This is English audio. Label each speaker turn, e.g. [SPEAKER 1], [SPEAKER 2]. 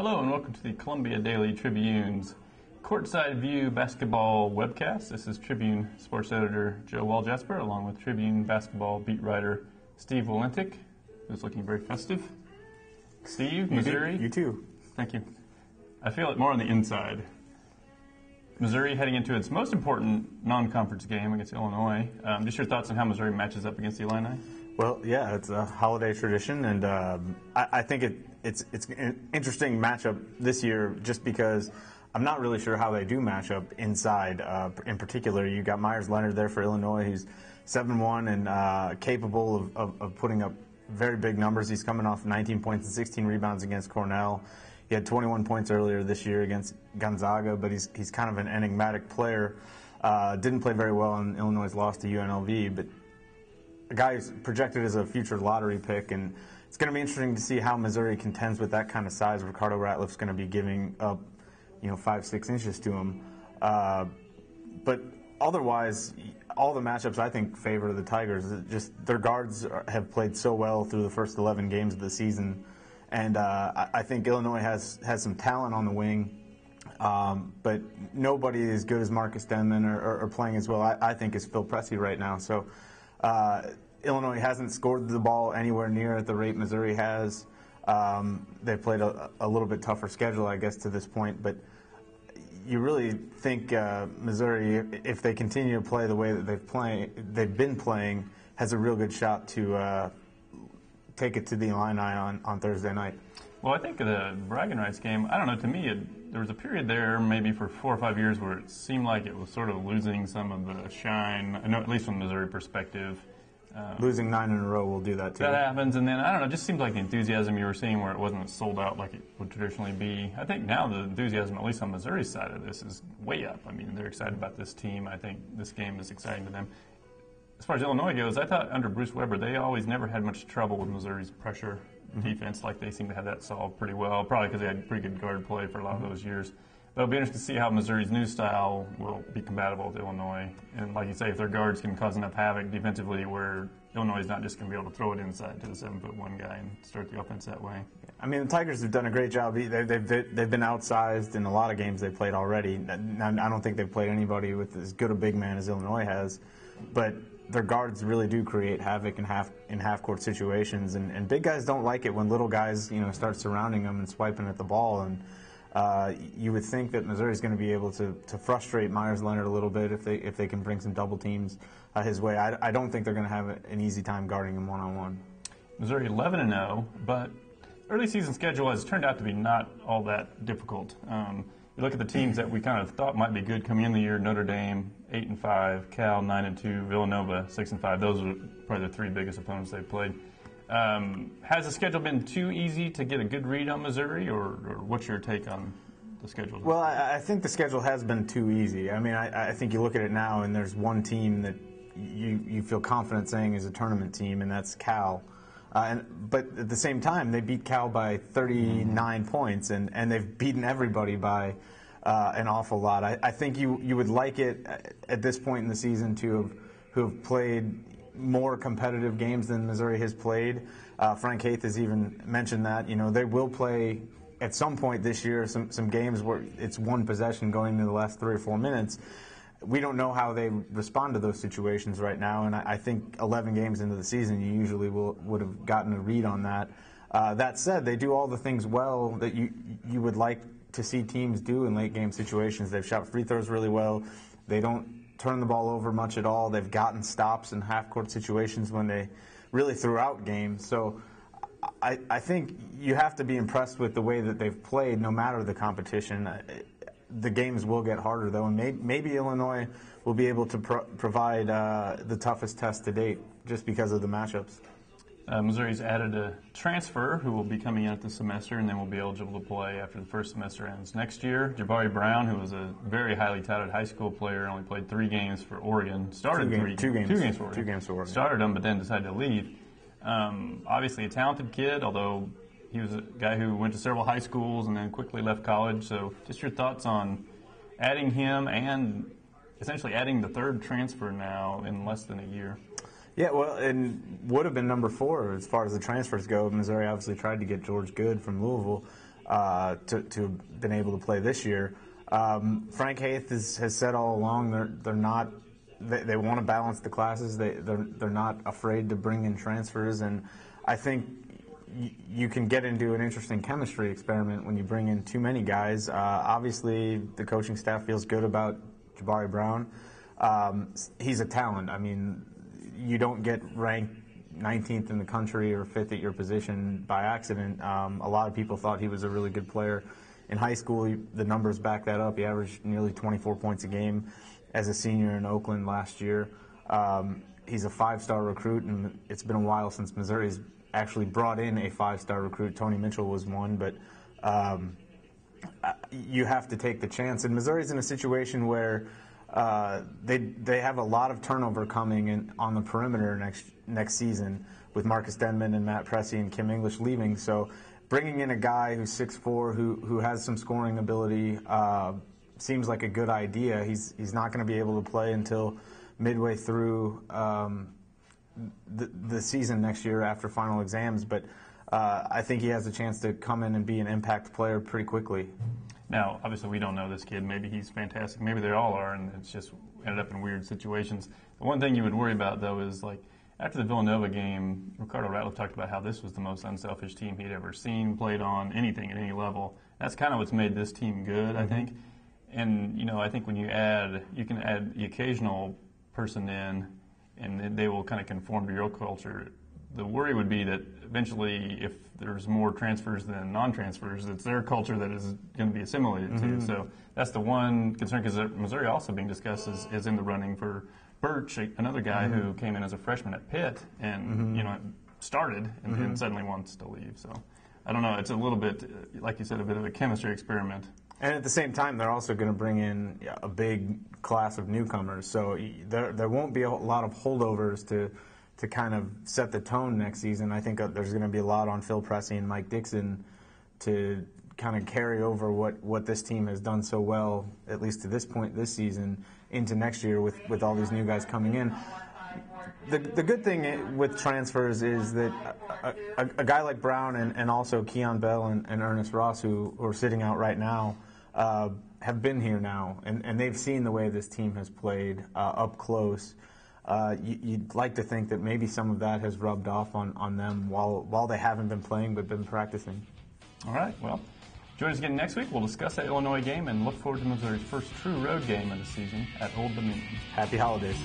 [SPEAKER 1] Hello and welcome to the Columbia Daily Tribune's Courtside View Basketball Webcast. This is Tribune sports editor Joe Walljasper along with Tribune basketball beat writer Steve Walentik, who's looking very festive. Steve, Missouri.
[SPEAKER 2] You too.
[SPEAKER 1] Thank you. I feel it more on the inside. Missouri heading into its most important non-conference game against Illinois. Just your thoughts on how Missouri matches up against the Illini?
[SPEAKER 2] Well, yeah, it's a holiday tradition, and I think it's an interesting matchup this year just because I'm not really sure how they do match up inside. In particular, you got Myers Leonard there for Illinois. He's 7-1 and capable of putting up very big numbers. He's coming off 19 points and 16 rebounds against Cornell. He had 21 points earlier this year against Gonzaga, but he's kind of an enigmatic player. Didn't play very well in Illinois' loss to UNLV, but a guy who's projected as a future lottery pick, and it's going to be interesting to see how Missouri contends with that kind of size. Ricardo Ratliff's going to be giving up, 5-6 inches to him. But otherwise, all the matchups I think favor the Tigers. Just their guards have played so well through the first 11 games of the season, and I think Illinois has some talent on the wing. But nobody as good as Marcus Denman or playing as well, I think, is Phil Pressey right now. So Illinois hasn't scored the ball anywhere near at the rate Missouri has. They've played a little bit tougher schedule, I guess, to this point. But you really think Missouri, if they continue to play the way that they've been playing, has a real good shot to take it to the Illini on Thursday night.
[SPEAKER 1] Well, I think the bragging rights game, I don't know, to me, there was a period there maybe for 4 or 5 years where it seemed like it was sort of losing some of the shine, I know, at least from the Missouri perspective.
[SPEAKER 2] Losing 9 in a row will do that too.
[SPEAKER 1] That happens, and then, I don't know, it just seems like the enthusiasm you were seeing where it wasn't sold out like it would traditionally be. I think now the enthusiasm, at least on Missouri's side of this, is way up. I mean, they're excited about this team. I think this game is exciting to them. As far as Illinois goes, I thought under Bruce Weber, they always never had much trouble with Missouri's pressure defense. Like, they seem to have that solved pretty well, probably because they had pretty good guard play for a lot of those years. But it'll be interesting to see how Missouri's new style will be compatible with Illinois. And like you say, if their guards can cause enough havoc defensively where Illinois is not just going to be able to throw it inside to the 7-foot-1 guy and start the offense that way.
[SPEAKER 2] I mean, the Tigers have done a great job. They've been outsized in a lot of games they've played already. I don't think they've played anybody with as good a big man as Illinois has. But their guards really do create havoc in half-court situations. And big guys don't like it when little guys, start surrounding them and swiping at the ball. And you would think that Missouri's going to be able to frustrate Myers Leonard a little bit if they can bring some double teams his way. I don't think they're going to have an easy time guarding him one-on-one.
[SPEAKER 1] Missouri 11-0, but early season schedule has turned out to be not all that difficult. You look at the teams that we kind of thought might be good coming in the year: Notre Dame 8-5, Cal 9-2, Villanova 6-5. Those are probably the three biggest opponents they've played. Has the schedule been too easy to get a good read on Missouri, or what's your take on the schedule?
[SPEAKER 2] Well, I think the schedule has been too easy. I mean, I think you look at it now, and there's one team that you feel confident saying is a tournament team, and that's Cal. But at the same time, they beat Cal by 39 points, and they've beaten everybody by an awful lot. I think you would like it at this point in the season to have played more competitive games than Missouri has played. Frank Haith has even mentioned that. They will play at some point this year some games where it's one possession going into the last 3 or 4 minutes. We don't know how they respond to those situations right now, and I think 11 games into the season, you usually would have gotten a read on that. That said, they do all the things well that you would like to see teams do in late game situations. They've shot free throws really well. They don't turn the ball over much at all. They've gotten stops in half-court situations when they really threw out games. So I think you have to be impressed with the way that they've played no matter the competition. The games will get harder, though, and maybe Illinois will be able to provide the toughest test to date just because of the matchups.
[SPEAKER 1] Missouri's added a transfer who will be coming in at the semester and then will be eligible to play after the first semester ends next year. Jabahri Brown, who was a very highly touted high school player, only played 3 games for Oregon. Started two games for Oregon.
[SPEAKER 2] 2 games for Oregon.
[SPEAKER 1] Started them, but then decided to leave. Obviously a talented kid, although he was a guy who went to several high schools and then quickly left college. So just your thoughts on adding him and essentially adding the third transfer now in less than a year.
[SPEAKER 2] Yeah, well, and would have been number 4 as far as the transfers go. Missouri obviously tried to get George Good from Louisville. to have been able to play this year. Frank Haith has said all along they're not. They want to balance the classes. They're not afraid to bring in transfers, and I think you can get into an interesting chemistry experiment when you bring in too many guys. Obviously, the coaching staff feels good about Jabahri Brown. He's a talent. I mean, you don't get ranked 19th in the country or 5th at your position by accident. A lot of people thought he was a really good player in high school. The numbers back that up. He averaged nearly 24 points a game as a senior in Oakland last year. He's a 5-star recruit, and it's been a while since Missouri's actually brought in a 5-star recruit. Tony Mitchell was one, but you have to take the chance. And Missouri's in a situation where they have a lot of turnover coming on the perimeter next season with Marcus Denman and Matt Pressey and Kim English leaving. So bringing in a guy who's 6'4", who has some scoring ability seems like a good idea. He's not going to be able to play until midway through the season next year after final exams, but I think he has a chance to come in and be an impact player pretty quickly.
[SPEAKER 1] Now, obviously, we don't know this kid. Maybe he's fantastic. Maybe they all are, and it's just ended up in weird situations. The one thing you would worry about, though, is like after the Villanova game, Ricardo Ratliff talked about how this was the most unselfish team he'd ever seen, played on anything at any level. That's kind of what's made this team good, I think. And, you know, I think when you can add the occasional person in, and they will kind of conform to your culture. The worry would be that eventually, if there's more transfers than non-transfers, it's their culture that is going to be assimilated to. So that's the one concern, because Missouri also being discussed is in the running for Birch, another guy who came in as a freshman at Pitt and you know started and suddenly wants to leave. So I don't know. It's a little bit, like you said, a bit of a chemistry experiment.
[SPEAKER 2] And at the same time, they're also going to bring in a big class of newcomers. So there won't be a lot of holdovers to kind of set the tone next season. I think there's going to be a lot on Phil Pressey and Mike Dixon to kind of carry over what this team has done so well, at least to this point this season, into next year with all these new guys coming in. The good thing with transfers is that a guy like Brown and also Keon Bell and Ernest Ross, who are sitting out right now, have been here now, and they've seen the way this team has played up close. You'd like to think that maybe some of that has rubbed off on them while they haven't been playing but been practicing. All
[SPEAKER 1] right, well, join us again next week. We'll discuss that Illinois game and look forward to Missouri's first true road game of the season at Old Dominion.
[SPEAKER 2] Happy holidays.